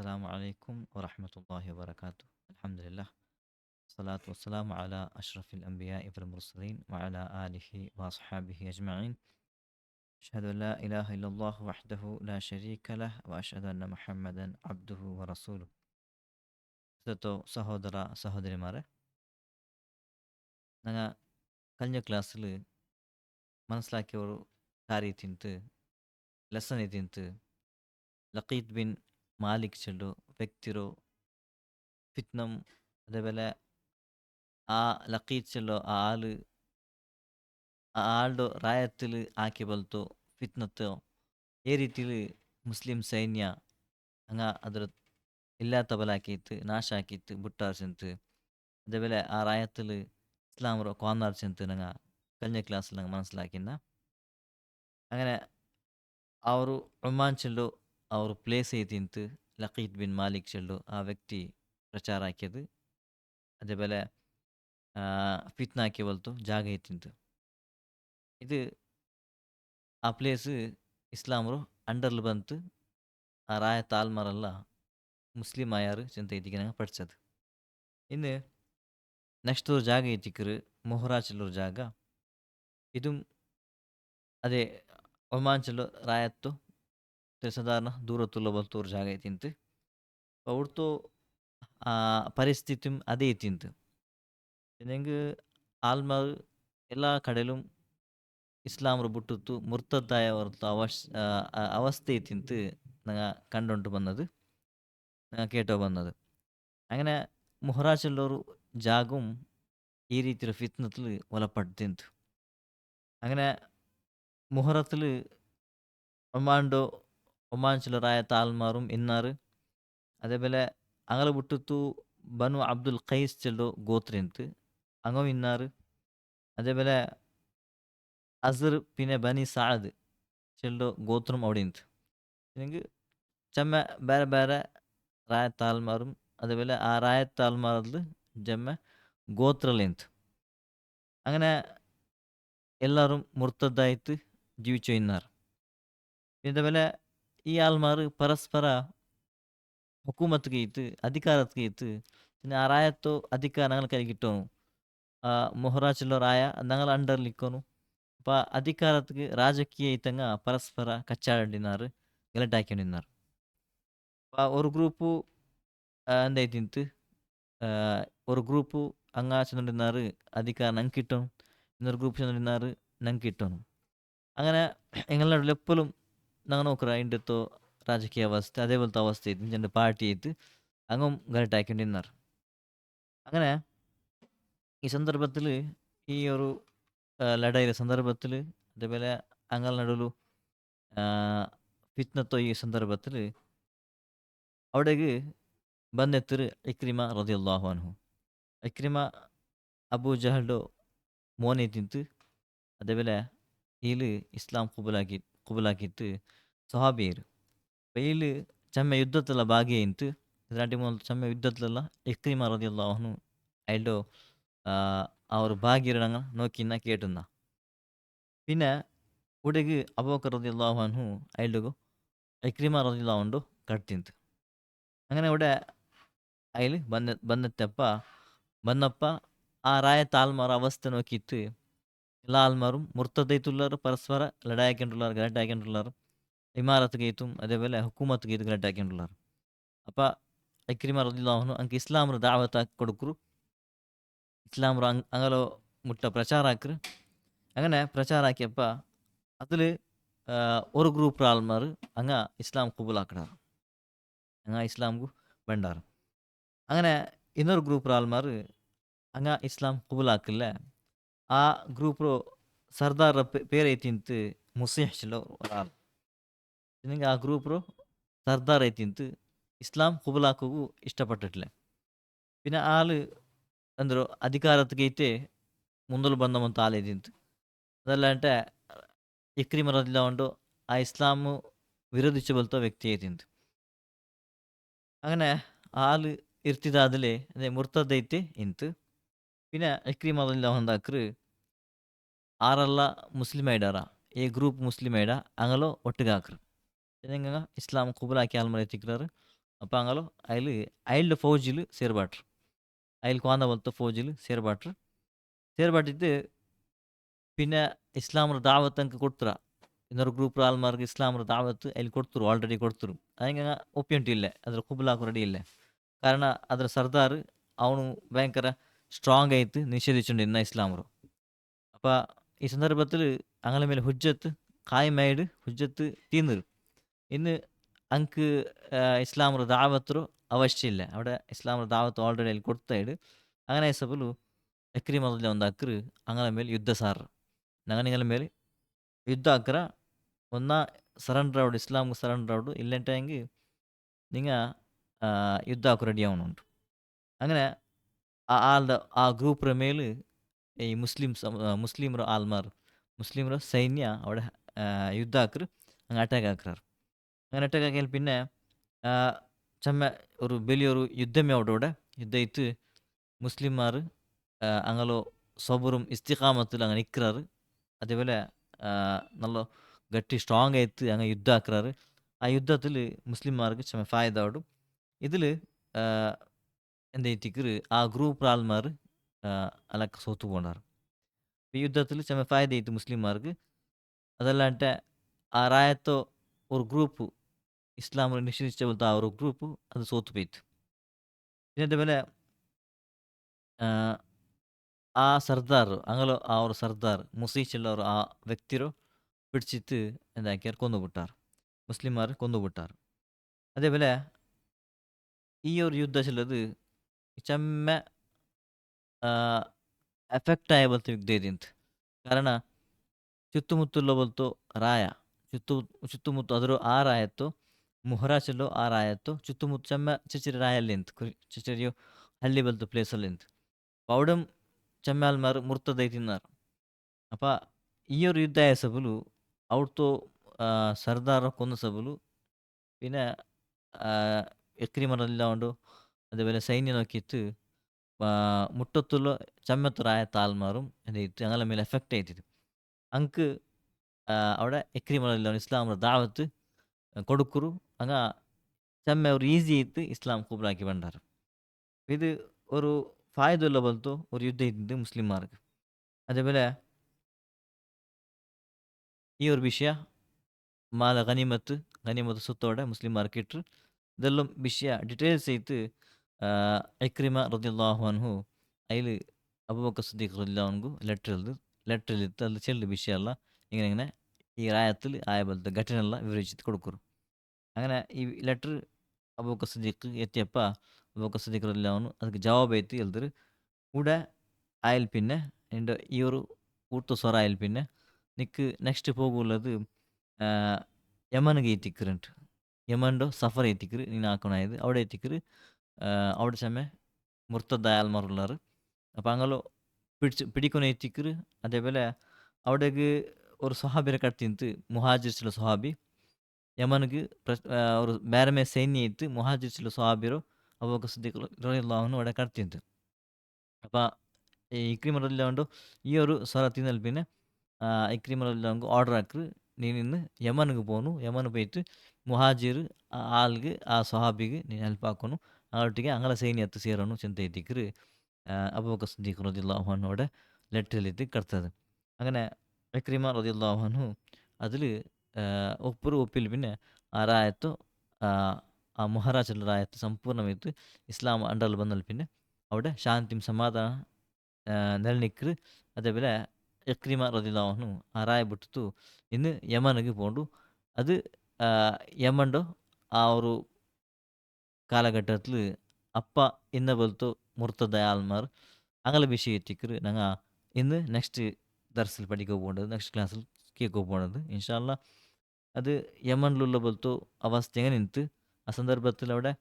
السلام عليكم ورحمة الله وبركاته. الحمد لله والصلاة والسلام على أشرف الأنبياء والمرسلين وعلى آله وأصحابه أجمعين. أشهد أن لا إله إلا الله وحده لا شريك له وأشهد أن محمدا عبده ورسوله. ಸಹೋದರ ಸಹೋದರ ಸಹೋದರಿಮಾರೆ, ನಂಗೆ ಕಳೆದ ಕ್ಲಾಸಲ್ಲಿ മനസ്സിലാക്കിയൊരു കാര്യത്തിന്ത് ಲೆಸನ್ ಇದಿಂತು ಲಕೀತ್ ಬಿನ್ ಮಾಲಿಕ್ ಚೆಲ್ಲು ವ್ಯಕ್ತಿರು ಫಿತ್ನಂ അതേപോലെ ആ ലക്കീത്ത് ചെല്ലോ ಆ ಆಳ್ದು ರಾಯത്തിൽ ಆಕಿ ಬಲ್ತು ಫಿತ್ನತ್ತು ಏ ರೀತಿಲಿ ಮುಸ್ಲಿಂ ಸೈನ್ಯ ಹಂಗ ಅದ್ರ ಇല്ലാത്ത ಬಲಾಕಿತ್ತು ನಾಶ ಆಕಿತ್ತು ಬುಟ್ಟಾರ್ಸಂತು അതേപോലെ ആ ರಾಯത്തിൽ ഇസ്ലാമറോ കോന്നാർച്ചെന്ത് ನಂಗೆ കഴിഞ്ഞ ക്ലാസ്സിൽ ನಂಗೆ മനസ്സിലാക്കിന്ന അങ്ങനെ ಅವರು ಒಮಾನ್ ಚೆಲ್ಲು ಅವರು ಪ್ಲೇಸ್ ಐತಿಂತು ಲಕೀತ್ ಬಿನ್ ಮಾಲಿಕ್ ಚೆಲ್ಲು ಆ ವ್ಯಕ್ತಿ ಪ್ರಚಾರ ಹಾಕಿയത് അതേപോലെ ಫಿತ್ನ ಹಾಕಿ ಬಲ್ತು ಜಾಗ ಐತಿಂತು ಇದು ಆ ಪ್ಲೇಸ್ ಇಸ್ಲಾಮರು ಅಂಡರ್ಲು ಬಂತು ಆ ರಾಯ ತಾಲ್ಮಾರೆಲ್ಲ ಮುಸ್ಲಿಂ ಆಯಾರು ಚಿಂತ ಐತಿಗೆ ನಂಗೆ ಪಡ್ಸದು ಇನ್ನು ನೆಕ್ಸ್ಟ್ ಒಂದು ಜಾಗ ಐತಿಕ್ರು ಮೊಹರಾಚಲ್ಲೂರು ಜಾಗ ಇದು ಅದೇ ಒಮಾಂಚಲು ರಾಯತ್ತು ಸಾಧಾರಣ ದೂರ ತುಲ್ಲ ಬಲ್ತೂರು ಜಾಗ ಐತಿಂತು ಅವ್ರದ್ದು ಆ ಪರಿಸ್ಥಿತಿ ಅದೇ ಐತಿಂತು ನಂಗೆ ಆಲ್ಮಾರು ಎಲ್ಲ ಕಡೆಯಲ್ಲೂ ಇಸ್ಲಾಮರು ಬಿಟ್ಟುತ್ತು ಮುರ್ತದ್ದಾಯ ಹೊರತು ಅವಸ್ಥೆ ಐತಿಂತು ನಂಗೆ ಕಂಡುಂಟು ಬಂದದು ನಂಗೆ ಕೇಟೋ ಬಂದದು അങ്ങനെ മുഹറാച്ചുള്ളൊരു ജാഗും ഈ രീതിയിൽ ഫിത്നത്തിൽ ഒലപ്പെടുത്തിന്തു അങ്ങനെ മുഹറത്തിൽ ഒമാൻഡോ ഒമാൻ ചിലറായ താൽമാറും ഇന്നാറ് അതേപോലെ അങ്ങനെ ಬಿಟ್ಟುತ್ತು ಬನು ಅಬ್ದುಲ್ ಖೈಸ್ ಚೆಲ್ಲೋ ಗೋತ್ರಿಂತು അങ്ങോ ಇನ್ನಾರು അതേപോലെ ಅಜರ್ ಪಿನೆ ಬನಿ ಸಾದ್ ಚೆಲ್ಲೋ ಗೋತ್ರಂ ಅವಡಿಂತು ನಿನಗೆ ಚೆಮ್ಮ ಬೇರೆ ಬೇರೆ ರಾಯ ತಾಲ್ಮಾറും അതേപോലെ ആ റായത്ത് ആൽമാറിൽ ജമ്മ ഗോത്രലിന്ത് അങ്ങനെ എല്ലാവരും മുർത്തದ್ದಾയിട്ട് ജീവിച്ചു ഇന്നാർ ഇതേപോലെ ഈ ആൽമാർ പരസ്പര ಹುಕೂಮತ್ಗೆ ಇತ್ತು ಅಧಿಕಾರಕ್ಕೆ ಇತ್ತು ಆ ರಾಯತ್ತು ಅಧಿಕಾರ ನಂಗಳ ಕೈಗೆ ಇಟ್ಟೋನು ಮೊಹರಾಚುಲ್ಲ ರಾಯ ನಂಗಳ ಅಂಡರ್ಲಿ ಇಕ್ಕೋನು ಅಪ್ಪ ಅಧಿಕಾರಕ್ಕೆ ರಾಜಕೀಯ ಇತ್ತಂಗ ಪರಸ್ಪರ ಕಚ್ಚಾಡಿನಾರು ಗಲಾಟೆ ಹಾಕೊಂಡಿನಾರು ஒரு குரூப்பு എന്തായിട്ടിಂತು ஒரு ಗ್ರೂಪು ಹಂಗ ചെന്നിരുന്നാറ് അധികാരം ನಂಗೆ കിട്ടണം ಇನ್ನೊരു ഗ്രൂപ്പ് ചെന്നിരുന്നാറ് ನಂಗೆ കിട്ടണം അങ്ങനെ ഞങ്ങളുടെ നടുവിൽ എപ്പോഴും ഞങ്ങൾ നോക്കുക അതിൻ്റെ ರಾಜಕೀಯ ಅವಸ್ಥೆ അതേപോലത്തെ അവസ്ഥ ഇತ್ತು എൻ്റെ പാർട്ടി ഇತ್ತು അങ്ങും ഗലാട്ടೆ ಹಾಕೊಂಡಿన్నారు അങ്ങനെ ഈ സന്ദർഭത്തിൽ ഈ ഒരു ലഡായിലെ സന്ദർഭത്തിൽ അതേപോലെ ഞങ്ങളുടെ നടുവിൽ ഫിത്നത്തോ ഈ സന്ദർഭത്തിൽ അവിടേക്ക് ಬಂದೆತ್ತರು ಇಕ್ರಿಮಾ ರದಿಯಲ್ಲಾಹು ಅನ್ಹು ಇಕ್ರಿಮಾ ಅಬು ಜಹಲ್ಡು ಮೋನೆ ತಿಂತು അതേപോലെ ഇതിൽ ഇസ്ലാം കുബലാക്കിയിട്ട് സ്വഹാബിയർ അപ്പോൾ ഇതിൽ ചെമ്മ യുദ്ധത്തിലുള്ള ഭാഗമായിട്ട് രണ്ട് മൂന്ന് ചെമ്മ യുദ്ധത്തിലുള്ള ഇക്രിമ റളിയല്ലാഹു അൻഹു അതിൻ്റെ അവർ ഭാഗ്യരങ്ങൾ നോക്കിന്ന കേട്ടുന്ന പിന്നെ ഉടക്ക് അബൂബക്കർ റളിയല്ലാഹു അൻഹു അതിൻ്റെ ഇക്രിമ റളിയല്ലാഹു അൻഹു ಕಟ್ತಿಂತು അങ്ങനെ ഇവിടെ അതിൽ ಬಂದಪ್ಪ ಆ ರಾಯ ತಾಲ್ಮಾರ ಅವಸ್ಥೆ ನೋಕಿತ್ತು ಎಲ್ಲ ಆಲ್ಮಾரும் ಮುರ್ತದೈತುಳ್ಳಾರು ಪರಸ್ಪರ ಲಡಾಯಿ ಹಾಕೊಂಡಿಳ್ಳಾರು ಗಲಾಟೆ ಹಾಕೊಂಡಿಳ್ಳಾರು ಇಮಾರತ್ಗೆ ಐತುം അതേപോലെ ಹುಕೂಮತ್ಗೆ ಇದು ಗಲಾಟೆ ಹಾಕೊಂಡಿಳ್ಳಾರು ಅಪ್ಪ ಇಕ್ರಿಮ ರದಿಯಲ್ಲಾಹು ಅನ್ಹು ಅಂಕ ಇಸ್ಲಾಮ್ರ ದಾವತ್ കൊടുക്കുರು ഇസ്ലാമർ അങ്ങലോ മുട്ട പ്രചാര ആക്കറ് അങ്ങനെ പ്രചാര ആക്കിയപ്പ അതിൽ ഒരു ഗ്രൂപ്പ് ആൾമാർ അങ്ങ ഇസ്ലാം കുബൂലാക്കണാറ് അങ്ങ ഇസ്ലാംಗೂ ಬಂಡಾರು അങ്ങനെ ಇನ್ನೊರು ಗ್ರೂಪ್ ಆಲ್ಮಾರ್ ಹಂಗ ಇಸ್ಲಾಂ ಕುಬೂಲ್ ಹಾಕಿಲ್ಲ ಆ ಗ್ರೂಪ್ ಸರ್ದಾರ പേര് ಐತಿಂತು ಮುಸೀಹ್ ಚೆಲ್ಲೋ ഒരാൾ ನಿನಗೆ ಆ ಗ್ರೂಪ್ರು സർദാർ ಐತಿಂತು ഇസ്ലാം കുബൂലാക്കുകൂ ഇഷ്ടപ്പെട്ടിട്ടില്ല പിന്നെ ആള് ಅಂದರು ಅಧಿಕಾರಕ್ಕೆ ಐತೆ ಮುಂದಲು ಬಂದವಂತ ಆಲೇದಿಂತು ಅದೆಲ್ಲ అంటే ಇಕ್ರಿಮ ರದಿಯಲ್ಲಾಹು ಅನ್ಹು ಆ ഇസ്ലാമു വിരോധിച്ചു വ്യക്തി ಐತಿಂತು അങ്ങനെ ആള് ഇർത്തിദാദിലെ അതെ മുർത്തദൈത്തെ ಇಂತು പിന്നെ ഇക്രിമ റളിയല്ലാഹു അൻഹു എന്താക്കറ് ആറല്ല മുസ്ലിം ആയിടാറ ഈ ഗ്രൂപ്പ് മുസ്ലിം ആയിട അങ്ങലോ ഒട്ടുക ಹಾಕ್ರು ಇಸ್ಲಾಂ ಕುಬೂಲಾಕಿ ಆಲ್ಮರ್ ಎತ್ತಿಕ್ರಾರು ಅಪ ಅಂಗಲು ಅಯ್ಲ್ ಅಯ್ಲ್‌ಡ ಫೌಜಿಲ್ ಸೇರ್‌ಬಾಟ್ರು. ಅಯ್ಲ್ ಕ್ವಾಂದ ಬಲ್ತ ಫೌಜಿಲ್ ಸೇರ್‌ಬಾಟ್ರು. ಸೇರ್‌ಬಾಟಿತ್ತು പിന്നെ ഇസ്ലാം‌റ് ദാവത്ത് അൻക്ക് കൊടുത്തുറ. ಇನ್ನೊರು ಗ್ರೂಪ್ ಆಲ್ಮಾರ್ಗ್ ಇಸ್ಲಾಮ್‌റ് ದಾವತ್ ಅಯ್ಲ್ ಕೊಡ್ತುರು ಆಲ್ರೆಡಿ ಕೊಡ್ತುರು. ಅಯ್ಂಗ ಒಪ್ಪಿಯುಂಟಿಲ್ಲೆ ಅದ್ರ ಕುಬುಲಾಕು ರೆಡಿ ಇಲ್ಲೆ. ಕಾರಣ ಅದ್ರ ಸರ್ದಾರ್ ಅವನು ಭಯಂಕರ ಸ್ಟ್ರಾಂಗ್ ಐತ್ ನಿಷೇಧಿಸುಂಡು ಇನ್ನ ಇಸ್ಲಾಮ್‌റ്. ಅಪ ಈ ಸಂದರ್ಭത്തിൽ ಅಂಗಲ ಮೇಲೆ ಹುಜ್ಜತ್ ಕಾಯಿಮಾಯ್ಡ್ ಹುಜ್ಜತ್ ತೀಂದುರು. ಇನ್ನು ಅಂಕ್ ಇಸ್ಲಾಮ್‌റ് ದಾವತ್‌റ് ಅವಶ್ಯ ಇಲ್ಲ. അവിടെ ഇസ്ലാമ്‌റ് ದಾವತ್ ಆಲ್ರೆಡಿ ಅಯ್ಲ್ ಕೊಡ್ತಾಯ್ಡ್. അങ്ങനെ ಸಬಲು ಇಕ್ರಿಮ റളിയല്ലാഹു അൻഹു ಅಕ್ರ್ ಅಂಗಲ ಮೇಲೆ ಯುದ್ಧ ಸಾರ್. ನಂಗ ನಿಂಗಲ ಮೇಲೆ ಯುದ್ಧ ಅಕ್ರ ഒന്ന സറണ്ടർ ആവಡು ഇസ്ലാം‌ഗ് സറണ്ടർ ആവಡು ഇല്ലെಂಟೆಂಗಿ നിങ്ങ ಯುದ್ಧಾಕು ರೆಡಿ ಆವುನುಂಟು. അങ്ങനെ ಆಲ್ದ ಆ ಗ್ರೂಪ್‌ರ ಮೇಲ್ ಈ ಮುಸ್ಲಿಮ್‌ರ ಆಲ್ಮಾರ್ മുസ്ലിംറ സൈന്യ അവിടെ യുദ്ധാക്കർ അങ്ങ് അറ്റാക്ക് ആക്കറാർ. അങ്ങനെ അറ്റാക്ക് ആക്കിയാൽ പിന്നെ ചമ്മ ഒരു വലിയൊരു യുദ്ധമേ അവിടെ യുദ്ധ ഇത്ത് മുസ്ലിംമാർ അങ്ങലോ സബറും ഇസ്തിഖാമത്തിൽ അങ്ങ് നിൽക്കാറ്. അതേപോലെ നല്ല ಗಟ್ಟಿ ಸ್ಟ್ರಾಂಗ್ ಆಯ್ತು ಹಂಗೆ ಯುದ್ಧ ಹಾಕ್ರಾರು. ಆ ಯುದ್ಧത്തിൽ ಮುಸ್ಲಿಂಮಾർക്ക് ಚಮ ಫಾಯ್ದ ಆವಡು. ഇതിൽ എന്തേറ്റിക്കറ് ആ ഗ്രൂപ്പ് ആൾമാർ അലക്ക് സോത്തു പോണ്ടാറ്. ഈ യുദ്ധത്തിൽ ചമ ഫായ്ದ ആയിട്ട് മുസ്ലിംമാർക്ക്. അതല്ലാണ്ട് ആ ರಾಯತ್ತೋ ഒരു ഗ്രൂപ്പ് ഇസ്ലാം ನಿಷೇಧಿಸಿದ പോലത്തെ ആ ഒരു ഗ്രൂപ്പ് അത് സോത്തു പോയിತು. പിന്നെ അതേപോലെ ಆ ಸರ್ದಾರ್ ಅಂಗಲೋ ಆ ഒരു സർദാർ മുസീച്ചുള്ളവർ ആ വ്യക്തിರು പിടിച്ചിട്ട് എന്താക്കിയാർ കൊന്നുവിട്ടാർ. മുസ്ലിംമാർ കൊന്നുവിട്ടാർ. അതേപോലെ ഈ ഒരു യുദ്ധത്തിലത് ചമ്മ ಎಫೆಕ್ಟ್ ಆಯ ಬಲ್ತು ಯುದ್ಧದಿಂತ. ಕಾರಣ ಚುತ್ತುಮುತ್ತುಲ್ಲ ಬಲ್ತು ರಾಯ ಚುತ್ತುಮುತ್ತು ಅದರ ಆ ರಾಯತ್ತು ಮುಹರಾಚಲ್ಲೋ ಆ ರಾಯತ್ತು ಚುತ್ತುಮುತ್ತು ಚಮ್ಮ ಚಿಚಿರಿ ರಾಯಲ್ಲಿಂತ ಚಿಚಿರಿಯು ಹಳ್ಳಿ ಬಲ್ತು ಪ್ಲೇಸಲ್ಲಿಂತ ಪೌಡಂ ചെമ്മാൽമാർ മുർത്തതായി തിന്നാർ. അപ്പം ഈ ഒരു യുദ്ധമായ സബുലു അവിടുത്തെ സർദാറെ കൊന്ന സബുലു പിന്നെ എക്രിമറെല്ലാം ഉണ്ട്. അതേപോലെ സൈന്യം നോക്കിയിട്ട് മുട്ടത്തുള്ള ചമ്മത്തുറായ താൽമാറും എന്തായിട്ട് ഞങ്ങളെ മേലെ എഫക്റ്റ് ആയിട്ടിത്. അങ്ക് അവിടെ എക്രിമറെല്ലാം ഇസ്ലാമിൻ്റെ ദാവത്ത് കൊടുക്കുറു അങ്ങ ചമ്മ ഒരു ഈസി ആയിട്ട് ഇസ്ലാം കൂബിലാക്കി ಬಂದಾರ. ഇത് ഒരു ഫായ്ദുള്ള പോലത്തെ ഒരു യുദ്ധം ഇട്ടുണ്ട് മുസ്ലിംമാർക്ക്. അതേപോലെ ഈ ഒരു വിഷയ മാല ಗನಿಮತ್ ಸುತ್ತೋಡೆ ಮುಸ್ಲಿಂಮಾർക്ക് ಇಟ್ಟರು. ಇದೆಲ್ಲ ವಿಷಯ ಡಿಟೇಲ್ಸ್ ಐತು ಇಕ್ರಿಮ റളിയല്ലാഹു അൻഹു അതിൽ അബൂബക്കർ സിദ്ദീഖ് റളിയല്ലാഹു അൻഹു ലെറ്ററിൽ ഇട്ട് അതിൽ ചെല്ല് വിഷയമല്ല ഇങ്ങനെ ഈ ರಾಯത്തിൽ ആയ പോലത്തെ ಘಟನೆಲ್ಲ വിവരിച്ചിട്ട് കൊടുക്കുರು. അങ്ങനെ ഈ ലെറ്റർ അബൂബക്കർ സിദ്ദീഖ് എത്തിയപ്പോൾ അബൂബക്കർ സിദ്ദീഖ് റളിയല്ലാഹു അൻഹു ಅದಕ್ಕೆ ജവാബ് ಐತಿ എഴുതിರು. കൂടെ ആയാൽ പിന്നെ എൻ്റെ ഈ ഒരു ഊർത്ത സ്വറ ആയാൽ പിന്നെ നിക്ക് നെക്സ്റ്റ് പോകുള്ളത് യമനിಗೆ എത്തിക്കറുണ്ട്. യമൻ്റെ സഫർ എത്തിക്കറ് നീನು ಹಾಕೋಣಾಯ್ದು അവിടെ എത്തിക്കറ്. അവിടെ ചെമ്മ മുർത്തദായ ആൾമാരുള്ളാറ്. അപ്പം അങ്ങല്ലോ പിടിക്കുന്ന എത്തിക്കറ്. അതേപോലെ അവിടേക്ക് ഒരു സ്വഹാബിരെ കടത്തിയിട്ട് മുഹാജിർസിലെ സ്വഹാബി യമനിಗೆ ഒരു ಬೇರೆ ಸೈನ್ಯ ಇತ್ತು ಮುಹಾಜಿರ್ಸಿലെ സ്വഹാബിರು ಅಬೂಬಕರ್ ಸಿದ್ದೀಖ್ റളിയല്ലാഹു അൻഹു അവിടെ കടത്തിയിട്ട്. അപ്പം ഈ ഇക്രിമ റളിയല്ലാഹു അൻഹു ഈ ഒരു സ്വറ തിന്നൽ പിന്നെ ഇക്രിമ റളിയല്ലാഹു അൻഹു ഓർഡർ ആക്കറ് ನೀನು ಇನ್ನು ಯಮನ್ಗೆ പോನು. ಯಮನ್ പോയിട്ട് ಮುಹಾಜಿರ್ ಆಲ್ಗೆ ಆ ಸ್ವಹಾಬಿಗೆ ನೀನು ಹೆಲ್ಪ್ ಹಾಕೋನು ಅವರೊಟ್ಟಿಗೆ ಅಂಗಲ ಸೈನ್ಯತ್ತು ಸೇರೋನು ಚಿಂತ ಎತ್ತಿಕ್ಕರು. ಅಬೂಬಕರ್ ಸಿದ್ದೀಖ್ റളിയല്ലാഹു അൻഹുടെ ലെറ്ററിലിട്ട് കടത്തത്. അങ്ങനെ ഇക്രിമ റളിയല്ലാഹു അൻഹു അതിൽ ഒപ്പിൽ പിന്നെ ആ ರಾಯತ್ತು ಆ ಮುಹರಾಜಲ್ ರಾಯತ್ತು ಸಂಪೂರ್ಣವಾಯಿತು ಇಸ್ಲಾಂ ಅಂಡರ್ಲ್ ಬಂದಲ್ಲಿ പിന്നെ അവിടെ ശാന്തിയും സമാധാന നിലനിൽക്കറ്. അതേപോലെ ഇക്രിമ റളിയല്ലാഹു അൻഹു ആ ರಾಯ ಬಿಟ್ಟು ഇന്ന് യമനിಗೆ പോണ്ടു. അത് യമൻ്റെ ആ ഒരു കാലഘട്ടത്തിൽ അപ്പ ഇന്ന പോലത്തെ മുർത്തദായ ആൾമാർ അങ്ങനെ വിഷയം എത്തിക്കറ്. ഞങ്ങൾ ഇന്ന് നെക്സ്റ്റ് ദർസിൽ പഠിക്കാൻ പോകേണ്ടത് നെക്സ്റ്റ് ക്ലാസ്സിൽ കേൾക്കാൻ പോകേണ്ടത് ഇൻഷാ അല്ലാ. അത് യമനിലുള്ള പോലത്തെ അവസ്ഥ എങ്ങനെ നിಂತು ആ സന്ദർഭത്തിൽ അവിടെ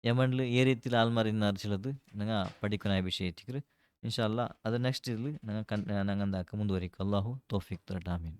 യമനിൽ ഏ ರೀತಿയിൽ ആൾമാർ ഇന്നാರು ചിലത് ഞങ്ങൾ പഠിക്കാനായ വിഷയം എത്തിക്കറ്. ഇൻഷാ അല്ലാ അത് നെക്സ്റ്റ് ഇതിൽ ഞങ്ങൾ എന്താക്കുക ಮುಂದುವರಿക്കുക. അല്ലാഹു തൗഫീഖ് തരട്ടെ. ആമീൻ.